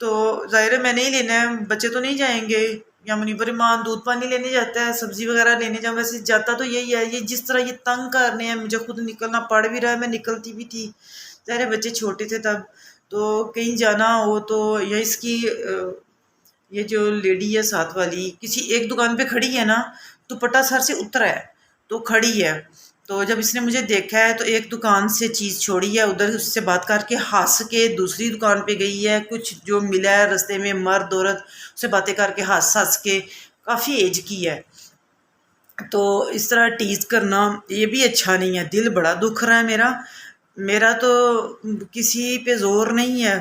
تو ظاہر ہے میں نے ہی لینا ہے، بچے تو نہیں جائیں گے. یا منیبر ایمان دودھ پانی لینے جاتا ہے، سبزی وغیرہ لینے جاؤں، ویسے جاتا تو یہی ہے. یہ جس طرح یہ تنگ کرنے ہیں، مجھے خود نکلنا پڑ بھی رہا ہے، میں نکلتی بھی تھی. ظاہر ہے بچے چھوٹے تھے تب، تو کہیں جانا ہو تو یا اس کی یہ جو لیڈی ہے ساتھ والی کسی ایک دکان پہ کھڑی ہے نا، دوپٹہ سر سے اترا ہے تو کھڑی ہے. تو جب اس نے مجھے دیکھا ہے تو ایک دکان سے چیز چھوڑی ہے، ادھر اس سے بات کر کے ہنس کے دوسری دکان پہ گئی ہے. کچھ جو ملا ہے رستے میں مرد عورت، اس سے باتیں کر کے ہنس کے، کافی ایج کی ہے. تو اس طرح ٹیز کرنا یہ بھی اچھا نہیں ہے، دل بڑا دکھ رہا ہے میرا. میرا تو کسی پہ زور نہیں ہے،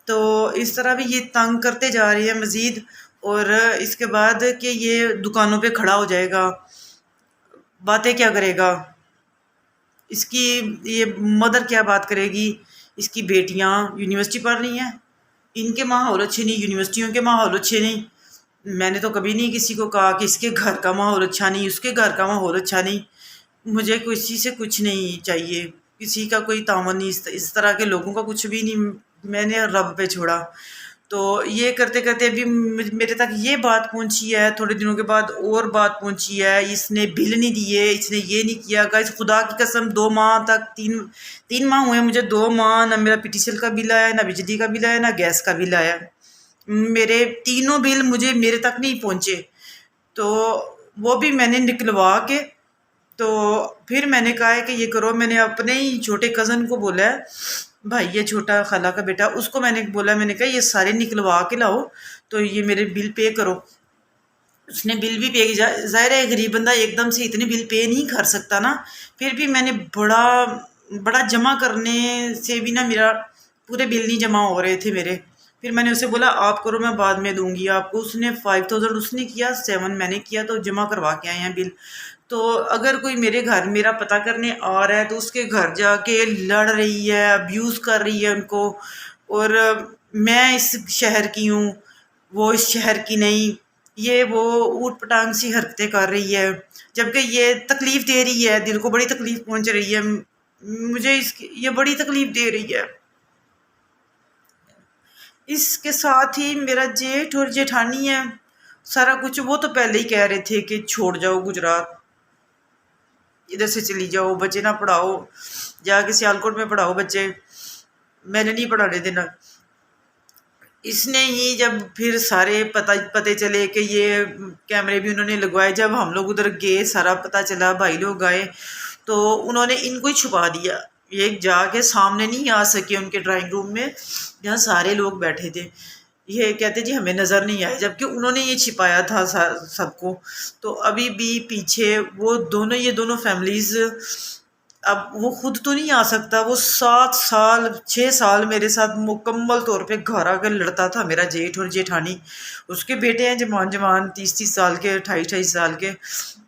تو اس طرح بھی یہ تنگ کرتے جا رہی ہے مزید. اور اس کے بعد کہ یہ دکانوں پہ کھڑا ہو جائے گا، باتیں کیا کرے گا، اس کی یہ مدر کیا بات کرے گی. اس کی بیٹیاں یونیورسٹی پڑھ رہی ہیں، ان کے ماحول اچھے نہیں، یونیورسٹیوں کے ماحول اچھے نہیں. میں نے تو کبھی نہیں کسی کو کہا کہ اس کے گھر کا ماحول اچھا نہیں، اس کے گھر کا ماحول اچھا نہیں. مجھے کسی سے کچھ نہیں چاہیے، کسی کا کوئی تعاون نہیں، اس طرح کے لوگوں کا کچھ بھی نہیں. میں نے رب پہ چھوڑا. تو یہ کرتے کرتے ابھی میرے تک یہ بات پہنچی ہے، تھوڑے دنوں کے بعد اور بات پہنچی ہے. اس نے بل نہیں دیے، اس نے یہ نہیں کیا. گائز خدا کی قسم 2 ماہ تک، تین ماہ ہوئے مجھے، 2 ماہ نہ میرا پی ٹی سی ایل کا بل آیا، نہ بجلی کا بل آیا، نہ گیس کا بل آیا. میرے تینوں بل میرے تک نہیں پہنچے. تو وہ بھی میں نے نکلوا کے، تو پھر میں نے کہا ہے کہ یہ کرو. میں نے اپنے ہی چھوٹے کزن کو بولا ہے، بھائی یہ چھوٹا خالہ کا بیٹا، اس کو میں نے بولا، میں نے کہا یہ سارے نکلوا کے لاؤ تو یہ میرے بل پے کرو. اس نے بل بھی پے کیا. ظاہر ہے غریب بندہ ایک دم سے اتنے بل پے نہیں کر سکتا نا. پھر بھی میں نے بڑا جمع کرنے سے بھی نا میرا پورے بل نہیں جمع ہو رہے تھے میرے. پھر میں نے اسے بولا آپ کرو، میں بعد میں دوں گی آپ کو. اس نے 5000 اس نے کیا، 7 میں نے کیا، تو جمع کروا کے آئے ہیں بل. تو اگر کوئی میرے گھر میرا پتہ کرنے آ رہا ہے تو اس کے گھر جا کے لڑ رہی ہے، ابیوز کر رہی ہے ان کو. اور میں اس شہر کی ہوں، وہ اس شہر کی نہیں، یہ وہ اوٹ پٹانگ سی حرکتیں کر رہی ہے، جبکہ یہ تکلیف دے رہی ہے، دل کو بڑی تکلیف پہنچ رہی ہے. مجھے یہ بڑی تکلیف دے رہی ہے. اس کے ساتھ ہی میرا جیٹھ اور جیٹھانی ہے، سارا کچھ وہ تو پہلے ہی کہہ رہے تھے کہ چھوڑ جاؤ گجرات، ادھر سے چلی جاؤ، بچے نہ پڑھاؤ، جا کے سیالکوٹ میں پڑھاؤ بچے، میں نے نہیں پڑھانے دینا. اس نے ہی جب پھر سارے پتے چلے کہ یہ کیمرے بھی انہوں نے لگوائے، جب ہم لوگ ادھر گئے سارا پتہ چلا، بھائی لوگ آئے تو انہوں نے ان کو ہی چھپا دیا. یہ جا کے سامنے نہیں آ سکے ان کے ڈرائنگ روم میں جہاں سارے لوگ بیٹھے تھے. یہ کہتے جی ہمیں نظر نہیں آئے، جبکہ انہوں نے یہ چھپایا تھا سب کو. تو ابھی بھی پیچھے وہ یہ دونوں فیملیز، اب وہ خود تو نہیں آ سکتا. وہ 6 سال میرے ساتھ مکمل طور پہ گھر آ کر لڑتا تھا میرا جیٹھ اور جیٹھانی. اس کے بیٹے ہیں جوان 30 سال کے، 28 سال کے.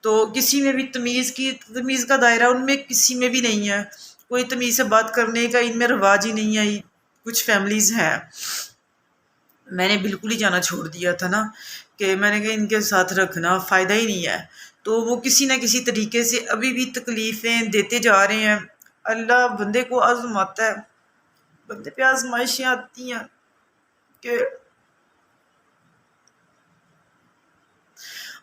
تو کسی میں بھی تمیز کا دائرہ ان میں کسی میں بھی نہیں ہے. کوئی تمیز سے بات کرنے کا ان میں رواج ہی نہیں ہے. کچھ فیملیز ہیں، میں نے بالکل ہی جانا چھوڑ دیا تھا نا، کہ میں نے کہا ان کے ساتھ رکھنا فائدہ ہی نہیں ہے. تو وہ کسی نہ کسی طریقے سے ابھی بھی تکلیفیں دیتے جا رہے ہیں. اللہ بندے کو آزماتا ہے، بندے پہ آزمائشیں آتی ہیں کہ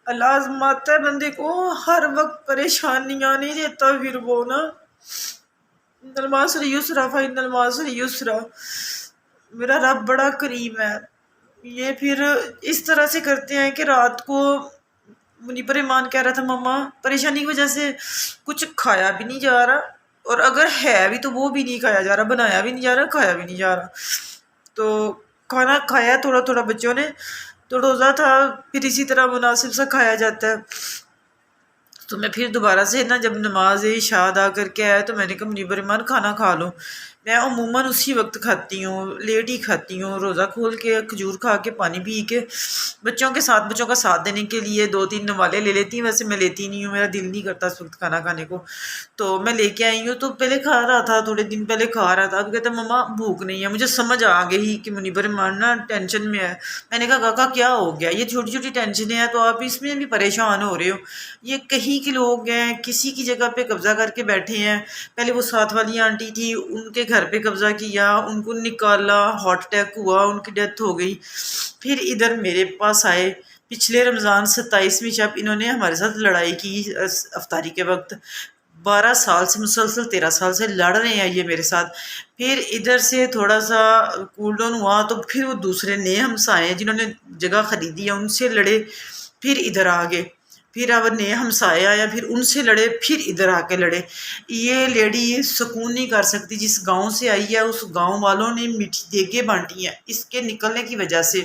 اللہ آزماتا ہے بندے کو، ہر وقت پریشانیاں نہیں دیتا. پھر وہ نا ان المعاصر یسرا فإن المعاصر یسرا، میرا رب بڑا کریم ہے. یہ پھر اس طرح سے کرتے ہیں کہ رات کو منیبر ایمان کہہ رہا تھا ماما پریشانی کی وجہ سے کچھ کھایا بھی نہیں جا رہا، اور اگر ہے بھی تو وہ بھی نہیں کھایا جا رہا، بنایا بھی نہیں جا رہا، کھایا بھی نہیں جا رہا. تو کھانا کھایا تھوڑا تھوڑا بچوں نے، تو روزہ تھا، پھر اسی طرح مناسب سا کھایا جاتا ہے. تو میں پھر دوبارہ سے نا جب نماز عشاء ادا کر کے آیا تو میں نے کہا منیبر ایمان کھانا کھا لو. میں عموماً اسی وقت کھاتی ہوں، لیٹ ہی کھاتی ہوں، روزہ کھول کے کھجور کھا کے پانی پی کے بچوں کا ساتھ دینے کے لیے 2-3 نوالے لے لیتی ہوں. ویسے میں لیتی نہیں ہوں، میرا دل نہیں کرتا اس وقت کھانا کھانے کو. تو میں لے کے آئی ہوں. تو پہلے کھا رہا تھا، تھوڑے دن پہلے کھا رہا تھا، اب کہتا ماما بھوک نہیں ہے. مجھے سمجھ آ گئی کہ منیبر ایمان نا ٹینشن میں ہے. میں نے کہا کاکا کیا ہو گیا؟ یہ چھوٹی چھوٹی ٹینشنیں ہیں تو آپ اس میں بھی پریشان ہو رہے ہو. یہ کہیں کے لوگ ہیں، کسی کی جگہ پہ قبضہ کر کے بیٹھے ہیں. پہلے وہ ساتھ والی آنٹی تھی، ان کے گھر پہ قبضہ کیا، ان کو نکالا، ہارٹ اٹیک ہوا، ان کی ڈیتھ ہو گئی۔ پھر ادھر میرے پاس آئے پچھلے رمضان 27ویں جب انہوں نے ہمارے ساتھ لڑائی کی افطاری کے وقت، 12 سال سے مسلسل 13 سال سے لڑ رہے ہیں یہ میرے ساتھ۔ پھر ادھر سے تھوڑا سا کول ڈاؤن ہوا تو پھر وہ دوسرے نئے ہمسائے ہیں جنہوں نے جگہ خریدی ہے ان سے لڑے، پھر ادھر آ گئے، پھر اب نئے ہمسائے آیا، پھر ان سے لڑے، پھر ادھر آ کے لڑے۔ یہ لیڈی سکون نہیں کر سکتی، جس گاؤں سے آئی ہے اس گاؤں والوں نے میٹھی دیگیں بانٹی ہیں اس کے نکلنے کی وجہ سے۔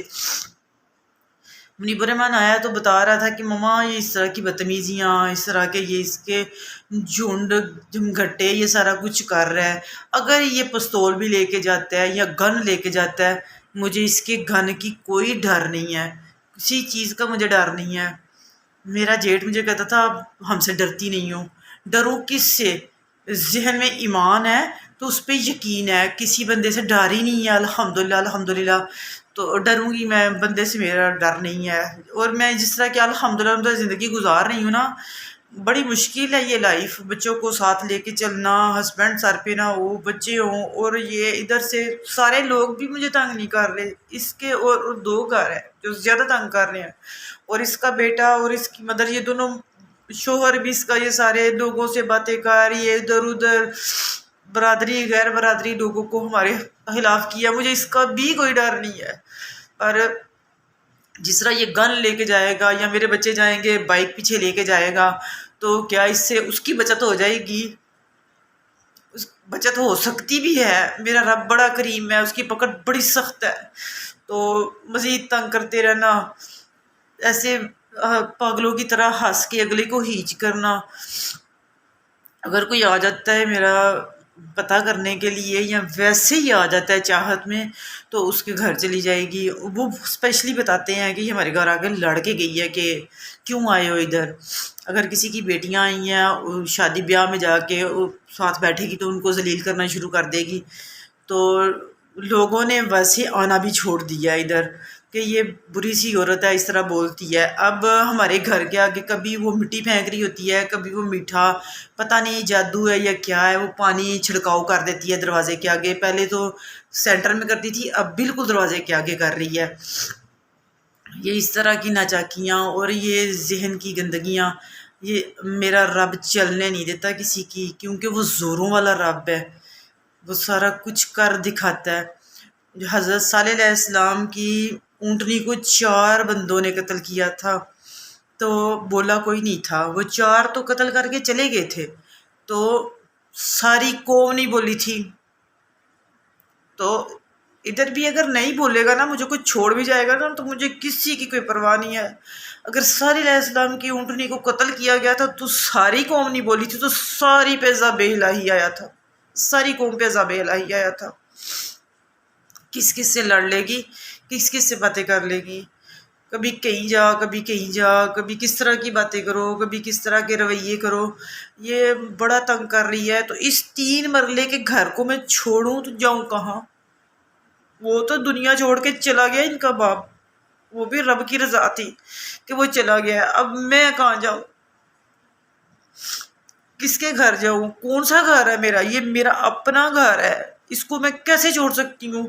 منیب الرحمان آیا تو بتا رہا تھا کہ مما یہ اس طرح کی بدتمیزیاں، اس طرح کے یہ اس کے جھنڈ جھمگھٹے یہ سارا کچھ کر رہا ہے۔ اگر یہ پستول بھی لے کے جاتا ہے یا گن لے کے جاتا ہے، مجھے اس کے گن کی کوئی ڈر نہیں ہے، کسی چیز کا مجھے ڈر نہیں ہے۔ میرا جیٹ مجھے کہتا تھا ہم سے ڈرتی نہیں ہوں، ڈروں کس سے؟ ذہن میں ایمان ہے تو اس پہ یقین ہے، کسی بندے سے ڈر ہی نہیں ہے، الحمدللہ الحمدللہ۔ تو ڈروں گی میں بندے سے، میرا ڈر نہیں ہے۔ اور میں جس طرح کہ الحمدللہ زندگی گزار رہی ہوں نا، بڑی مشکل ہے یہ لائف، بچوں کو ساتھ لے کے چلنا، ہسبینڈ سر پہ نہ ہو، بچے ہوں، اور یہ ادھر سے سارے لوگ بھی مجھے تنگ نہیں کر رہے، اس کے اور 2 گھر ہیں جو زیادہ تنگ کر رہے ہیں، اور اس کا بیٹا اور اس کی مدر، یہ دونوں شوہر بھی اس کا، یہ سارے لوگوں سے باتیں کر، یہ ادھر ادھر برادری غیر برادری لوگوں کو ہمارے خلاف کیا۔ مجھے اس کا بھی کوئی ڈر نہیں ہے، پر جس طرح یہ گن لے کے جائے گا یا میرے بچے جائیں گے بائک پیچھے لے کے جائے گا تو کیا اس سے اس کی بچت ہو جائے گی؟ بچت ہو سکتی بھی ہے، میرا رب بڑا کریم ہے، اس کی پکڑ بڑی سخت ہے۔ تو مزید تنگ کرتے رہنا، ایسے پاگلوں کی طرح ہنس کے اگلے کو ہیچ کرنا۔ اگر کوئی آ جاتا ہے میرا پتہ کرنے کے لیے یا ویسے ہی آ جاتا ہے چاہت میں، تو اس کے گھر چلی جائے گی۔ وہ اسپیشلی بتاتے ہیں کہ یہ ہمارے گھر آ کے لڑ کے گئی ہے کہ کیوں آئے ہو ادھر۔ اگر کسی کی بیٹیاں آئی ہیں شادی بیاہ میں جا کے ساتھ بیٹھے گی تو ان کو ذلیل کرنا شروع کر دے گی، تو لوگوں نے ویسے آنا بھی چھوڑ دیا ادھر کہ یہ بری سی عورت ہے، اس طرح بولتی ہے۔ اب ہمارے گھر کے آگے کبھی وہ مٹی پھینک رہی ہوتی ہے، کبھی وہ میٹھا، پتہ نہیں جادو ہے یا کیا ہے، وہ پانی چھڑکاؤ کر دیتی ہے دروازے کے آگے۔ پہلے تو سینٹر میں کرتی تھی، اب بالکل دروازے کے آگے کر رہی ہے۔ یہ اس طرح کی ناچاکیاں اور یہ ذہن کی گندگیاں یہ میرا رب چلنے نہیں دیتا کسی کی، کیونکہ وہ زوروں والا رب ہے، وہ سارا کچھ کر دکھاتا ہے۔ حضرت صالح علیہ السلام کی اونٹنی کو 4 بندوں نے قتل کیا تھا تو بولا کوئی نہیں تھا، وہ 4 تو قتل کر کے چلے گئے تھے تو ساری قوم نہیں بولی تھی۔ تو ادھر بھی اگر نہیں بولے گا نا، مجھے کوئی چھوڑ بھی جائے گا نا، تو مجھے کسی کی کوئی پرواہ نہیں ہے۔ اگر صالح علیہ السلام کی اونٹنی کو قتل کیا گیا تھا تو ساری قوم نہیں بولی تھی، تو ساری پہ عذاب الہی آیا تھا، ساری قوم پہ عذاب الہی آیا تھا۔ کس کس سے لڑ لے گی، کس کس سے باتیں کر لے گی، کبھی کہیں جا کبھی کہیں جا، کبھی کس طرح کی باتیں کرو، کبھی کس طرح کے رویے کرو، یہ بڑا تنگ کر رہی ہے۔ تو اس 3 مرلے کے گھر کو میں چھوڑوں تو جاؤں کہاں؟ وہ تو دنیا چھوڑ کے چلا گیا ان کا باپ، وہ بھی رب کی رضا تھی کہ وہ چلا گیا، اب میں کہاں جاؤں، کس کے گھر جاؤں؟ کون سا گھر ہے میرا؟ یہ میرا اپنا گھر ہے، اس کو میں کیسے چھوڑ سکتی ہوں؟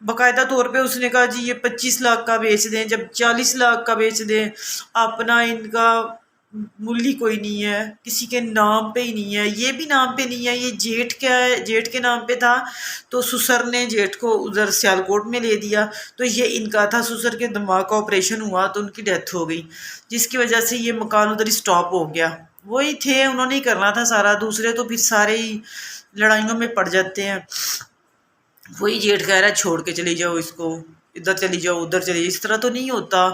باقاعدہ طور پہ اس نے کہا جی یہ 25 لاکھ کا بیچ دیں، جب 40 لاکھ کا بیچ دیں، اپنا ان کا مل ہی کوئی نہیں ہے، کسی کے نام پہ ہی نہیں ہے، یہ بھی نام پہ نہیں ہے، یہ جیٹ کیا ہے، جیٹ کے نام پہ تھا تو سسر نے جیٹ کو ادھر سیالکوٹ میں لے دیا، تو یہ ان کا تھا، سسر کے دماغ کا آپریشن ہوا تو ان کی ڈیتھ ہو گئی، جس کی وجہ سے یہ مکان ادھر ہی سٹاپ ہو گیا۔ وہی تھے، انہوں نے ہی کرنا تھا سارا، دوسرے تو پھر سارے ہی لڑائیوں میں پڑ جاتے ہیں۔ وہی جیٹ کہہ رہا ہے چھوڑ کے چلی جاؤ اس کو، ادھر چلی جاؤ ادھر چلی جاؤ، اس طرح تو نہیں ہوتا۔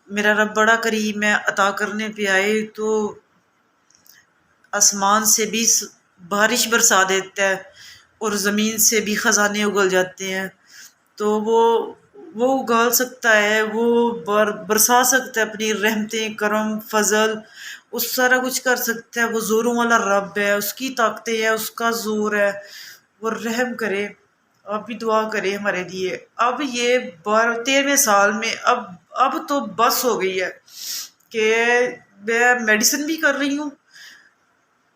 میرا رب بڑا کریم ہے، عطا کرنے پہ آئے تو آسمان سے بھی بارش برسا دیتا ہے اور زمین سے بھی خزانے اگل جاتے ہیں، تو وہ اگال سکتا ہے، وہ برسا سکتا ہے اپنی رحمتیں، کرم، فضل، اس سارا کچھ کر سکتا ہے۔ وہ زوروں والا رب ہے، اس کی طاقتیں ہیں، اس کا زور ہے، وہ رحم کرے۔ آپ بھی دعا کرے ہمارے لیے۔ اب یہ 13ویں سال میں اب تو بس ہو گئی ہے کہ میں میڈیسن بھی کر رہی ہوں،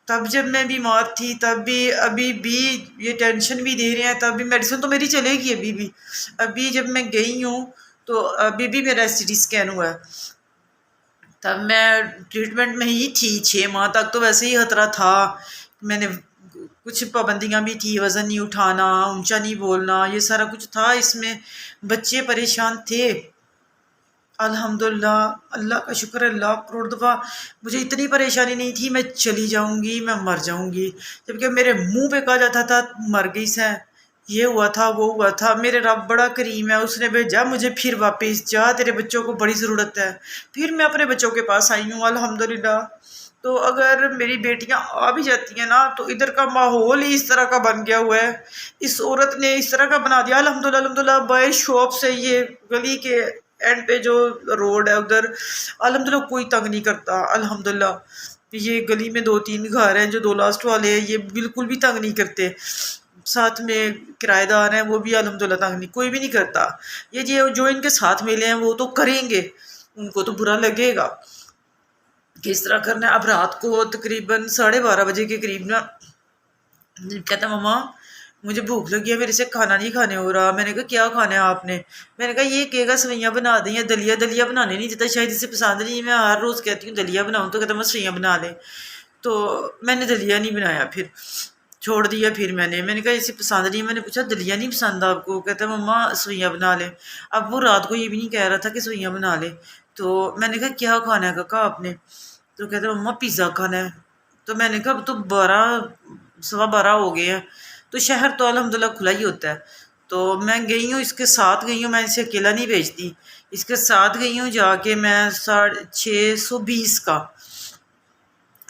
تب جب میں بیمار تھی تب بھی، ابھی بھی یہ ٹینشن بھی دے رہے ہیں، تب بھی میڈیسن تو میری چلے گی ابھی جب میں گئی ہوں تو ابھی بھی میرا STD اسکین ہوا ہے، تب میں ٹریٹمنٹ میں ہی تھی 6 ماہ تک، تو ویسے ہی خطرہ تھا، میں نے کچھ پابندیاں بھی تھی، وزن نہیں اٹھانا، اونچا نہیں بولنا، یہ سارا کچھ تھا اس میں، بچے پریشان تھے۔ الحمدللہ، اللہ کا شکر ہے، لاکھ کروڑ دفعہ مجھے اتنی پریشانی نہیں تھی میں چلی جاؤں گی، میں مر جاؤں گی، جبکہ میرے منہ پہ کہا جاتا تھا مر گئی سے، یہ ہوا تھا وہ ہوا تھا۔ میرے رب بڑا کریم ہے، اس نے بھیجا مجھے پھر واپس، جا تیرے بچوں کو بڑی ضرورت ہے، پھر میں اپنے بچوں کے پاس آئی ہوں الحمدللہ۔ تو اگر میری بیٹیاں آ بھی جاتی ہیں نا تو ادھر کا ماحول ہی اس طرح کا بن گیا ہوا ہے، اس عورت نے اس طرح کا بنا دیا الحمدللہ الحمدللہ۔ بائے شاپ سے یہ گلی کے اینڈ پہ جو روڈ ہے ادھر الحمدللہ کوئی تنگ نہیں کرتا الحمدللہ۔ یہ گلی میں 2-3 گھر ہیں جو 2 لاسٹ والے ہیں، یہ بالکل بھی تنگ نہیں کرتے، ساتھ میں کرایہ دار ہیں وہ بھی الحمدللہ تنگ نہیں، کوئی بھی نہیں کرتا۔ یہ جو ان کے ساتھ ملے ہیں وہ تو کریں گے، ان کو تو برا لگے گا کہ اس طرح کرنا ہے۔ اب رات کو تقریباً 12:30 بجے کے قریب نا کہتا مما مجھے بھوک لگی ہے، میرے سے کھانا نہیں کھانے ہو رہا۔ میں نے کہا کیا کھانا ہے آپ نے؟ میں نے کہا یہ کہے گا سوئیاں بنا دیں یا دلیا بنانے نہیں دیتا، شاید اسے پسند نہیں ہے، میں ہر روز کہتی ہوں دلیا بناؤں تو کہتا میں سوئیاں بنا لیں، تو میں نے دلیا نہیں بنایا، پھر چھوڑ دیا۔ پھر میں نے کہا اسے پسند نہیں ہے، میں نے پوچھا دلیا نہیں پسند آپ کو؟ کہتا مما سوئیاں بنا لیں۔ اب وہ رات کو یہ بھی نہیں کہہ رہا تھا کہ سوئیاں بنا لیں، تو میں نے کہا کیا کھانا ہے کہا آپ نے؟ تو کہتا مما پیزا کھانا ہے۔ تو میں نے کہا اب تو 12 سوا 12 ہو گئے ہیں، تو شہر تو الحمدللہ کھلا ہی ہوتا ہے، تو میں گئی ہوں اس کے ساتھ گئی ہوں، میں اسے اکیلا نہیں بھیجتی، اس کے ساتھ گئی ہوں، جا کے میں 620 کا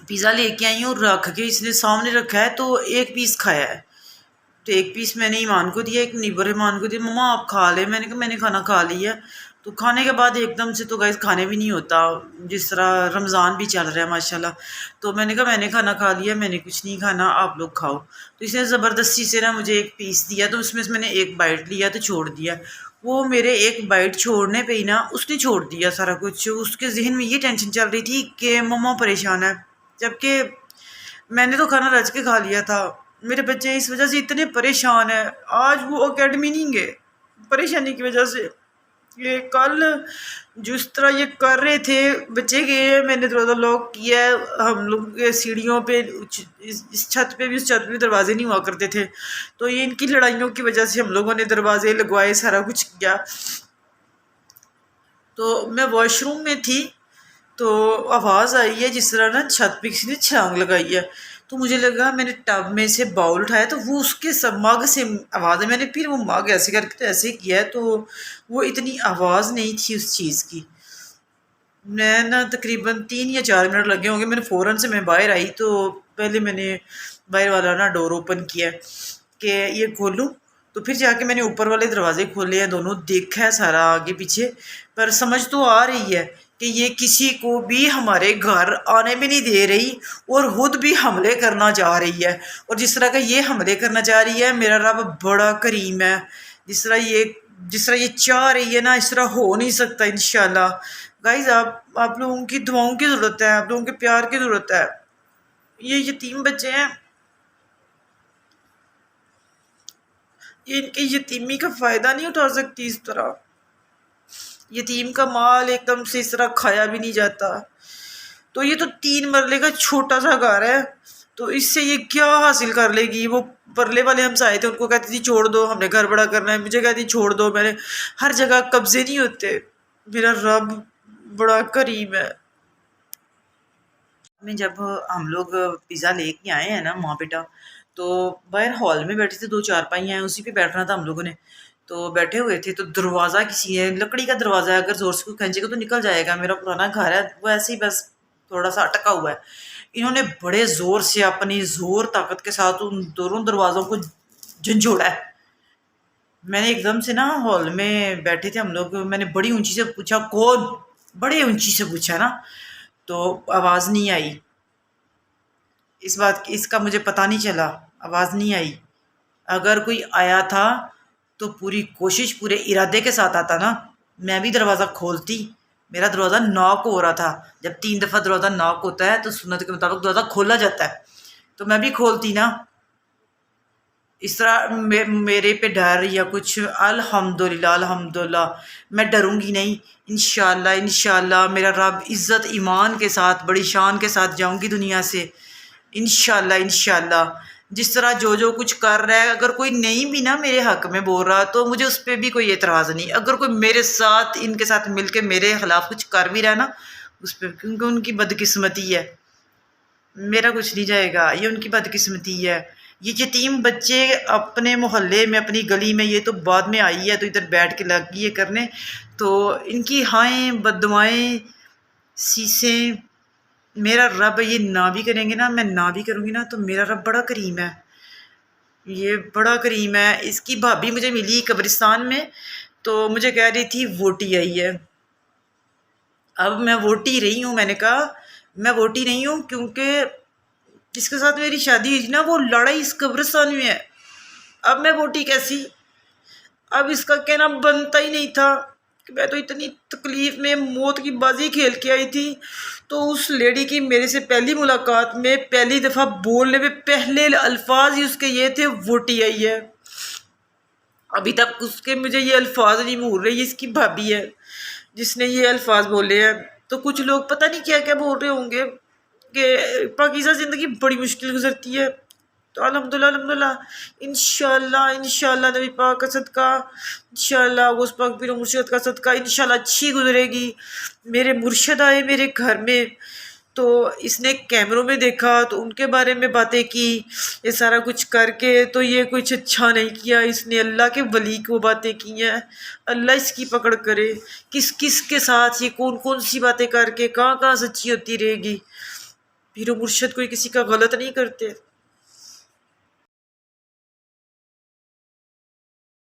پیزا لے کے آئی ہوں، رکھ کے اس نے سامنے رکھا ہے، تو ایک پیس کھایا ہے، تو ایک پیس میں نے ایمان کو دیا، ایک نیبر ایمان کو دیا، مما آپ کھا لیں۔ میں نے کہا میں نے کھانا کھا لیا، تو کھانے کے بعد ایک دم سے تو گائز کھانے بھی نہیں ہوتا، جس طرح رمضان بھی چل رہا ہے ماشاءاللہ، تو میں نے کہا میں نے کھانا کھا لیا، میں نے کچھ نہیں کھانا، آپ لوگ کھاؤ۔ تو اس نے زبردستی سے نا مجھے ایک پیس دیا، تو اس میں نے ایک بائٹ لیا تو چھوڑ دیا، وہ میرے ایک بائٹ چھوڑنے پہ ہی نا اس نے چھوڑ دیا سارا کچھ۔ اس کے ذہن میں یہ ٹینشن چل رہی تھی کہ مما پریشان ہے، جبکہ میں نے تو کھانا رج کے کھا لیا تھا۔ میرے بچے اس وجہ سے اتنے پریشان ہیں، آج وہ اکیڈمی نہیں گئے پریشانی کی وجہ سے، یہ کل جس طرح یہ کر رہے تھے بچے گئے، میں نے دروازہ لاک کیا ہے، ہم لوگ کے سیڑھیوں پہ اس چھت پہ بھی، اس چھت پہ دروازے نہیں ہوا کرتے تھے، تو یہ ان کی لڑائیوں کی وجہ سے ہم لوگوں نے دروازے لگوائے، سارا کچھ کیا۔ تو میں واش روم میں تھی تو آواز آئی ہے جس طرح نا چھت پہ کسی نے چھلانگ لگائی ہے، تو مجھے لگا میں نے ٹب میں سے باؤل اٹھایا تو وہ اس کے مگ سے آواز ہے، میں نے پھر وہ مگ ایسے کر کے ایسے کیا ہے، تو وہ اتنی آواز نہیں تھی اس چیز کی۔ میں نا تقریباً 3 یا 4 منٹ لگے ہوں گے، میں نے فوراً سے میں باہر آئی، تو پہلے میں نے باہر والا نا ڈور اوپن کیا کہ یہ کھولوں، تو پھر جا کے میں نے اوپر والے دروازے کھولے ہیں دونوں، دیکھا ہے سارا آگے پیچھے، پر سمجھ تو آ رہی ہے کہ یہ کسی کو بھی ہمارے گھر آنے بھی نہیں دے رہی اور خود بھی حملے کرنا چاہ رہی ہے، اور جس طرح کا یہ حملے کرنا چاہ رہی ہے میرا رب بڑا کریم ہے، جس طرح یہ چاہ رہی ہے نا اس طرح ہو نہیں سکتا انشاءاللہ۔ گائز آپ لوگوں کی دعاؤں کی ضرورت ہے، آپ لوگوں کے پیار کی ضرورت ہے۔ یہ یتیم بچے ہیں، یہ ان کی یتیمی کا فائدہ نہیں اٹھا سکتی اس طرح، یتیم کا مال ایک دم سے اس طرح کھایا بھی نہیں جاتا۔ تو یہ تو 3 مرلے کا چھوٹا سا گھر ہے، تو اس سے یہ کیا حاصل کر لے گی؟ وہ پرلے والے ہم سے آئے تھے، ان کو کہتی تھی چھوڑ دو ہم نے گھر بڑا کرنا ہے، مجھے کہتی چھوڑ دو، میں نے ہر جگہ قبضے نہیں ہوتے، میرا رب بڑا کریم ہے۔ میں جب ہم لوگ پیزا لے کے آئے ہیں نا ماں بیٹا، تو باہر ہال میں بیٹھے تھے، 2 4 پائی ہیں اسی پہ بیٹھنا تھا ہم لوگوں نے، تو بیٹھے ہوئے تھے، تو دروازہ کسی ہے لکڑی کا دروازہ ہے، اگر زور سے کوئی کھینچے گا تو نکل جائے گا، میرا پرانا گھر ہے وہ ایسے ہی بس تھوڑا سا اٹکا ہوا ہے، انہوں نے بڑے زور سے اپنی زور طاقت کے ساتھ ان دونوں دروازوں کو جھنجھوڑا ہے۔ میں نے ایک دم سے نا ہال میں بیٹھے تھے ہم لوگ، میں نے بڑی اونچی سے پوچھا کون، بڑے اونچی سے پوچھا نا، تو آواز نہیں آئی، اس کا مجھے پتہ نہیں چلا، آواز نہیں آئی، اگر کوئی آیا تھا تو پوری کوشش پورے ارادے کے ساتھ آتا نا، میں بھی دروازہ کھولتی، میرا دروازہ ناک ہو رہا تھا، جب 3 دفعہ دروازہ ناک ہوتا ہے تو سنت کے مطابق دروازہ کھولا جاتا ہے، تو میں بھی کھولتی نا. اس طرح میرے پہ ڈر یا کچھ، الحمدللہ الحمدللہ میں ڈروں گی نہیں. انشاءاللہ انشاءاللہ میرا رب عزت ایمان کے ساتھ بڑی شان کے ساتھ جاؤں گی دنیا سے. انشاءاللہ انشاءاللہ جس طرح جو کچھ کر رہا ہے، اگر کوئی نہیں بھی نا میرے حق میں بول رہا تو مجھے اس پہ بھی کوئی اعتراض نہیں. اگر کوئی میرے ساتھ ان کے ساتھ مل کے میرے خلاف کچھ کر بھی رہا نا، اس پہ، کیونکہ ان کی بدقسمتی ہے، میرا کچھ نہیں جائے گا. یہ ان کی بدقسمتی ہے. یہ یتیم بچے اپنے محلے میں اپنی گلی میں، یہ تو بعد میں آئی ہے تو ادھر بیٹھ کے لگی ہے کرنے، تو ان کی ہائیں بددعائیں سیسیں میرا رب یہ نہ بھی کریں گے نا، میں نہ بھی کروں گی نا، تو میرا رب بڑا کریم ہے. یہ بڑا کریم ہے. اس کی بھابھی مجھے ملی قبرستان میں، تو مجھے کہہ رہی تھی ووٹی آئی ہے. اب میں ووٹی رہی ہوں. میں نے کہا میں ووٹی نہیں ہوں، کیونکہ جس کے ساتھ میری شادی ہوئی تھی نا وہ لڑائی اس قبرستان میں ہے. اب میں ووٹی کیسی؟ اب اس کا کہنا بنتا ہی نہیں تھا کہ میں تو اتنی تکلیف میں موت کی بازی کھیل کے آئی تھی. تو اس لیڈی کی میرے سے پہلی ملاقات میں پہلی دفعہ بولنے میں پہلے الفاظ ہی اس کے یہ تھے، ووٹی آئی ہے. ابھی تک اس کے مجھے یہ الفاظ نہیں بھول رہے. یہ اس کی بھابھی ہے جس نے یہ الفاظ بولے ہیں. تو کچھ لوگ پتہ نہیں کیا کیا بول رہے ہوں گے کہ پاکیزہ زندگی بڑی مشکل گزرتی ہے. تو الحمدللہ الحمدللہ انشاءاللہ انشاءاللہ نبی پاک کا صدقہ، انشاءاللہ غوث پاک پیر و مرشد کا صدقہ انشاءاللہ اچھی گزرے گی. میرے مرشد آئے میرے گھر میں، تو اس نے کیمروں میں دیکھا تو ان کے بارے میں باتیں کی. یہ سارا کچھ کر کے تو یہ کچھ اچھا نہیں کیا. اس نے اللہ کے ولی کو باتیں کی ہیں. اللہ اس کی پکڑ کرے، کس کس کے ساتھ یہ کون کون سی باتیں کر کے کہاں کہاں سچی ہوتی رہے گی. پیر و مرشد کوئی کسی کا غلط نہیں کرتے.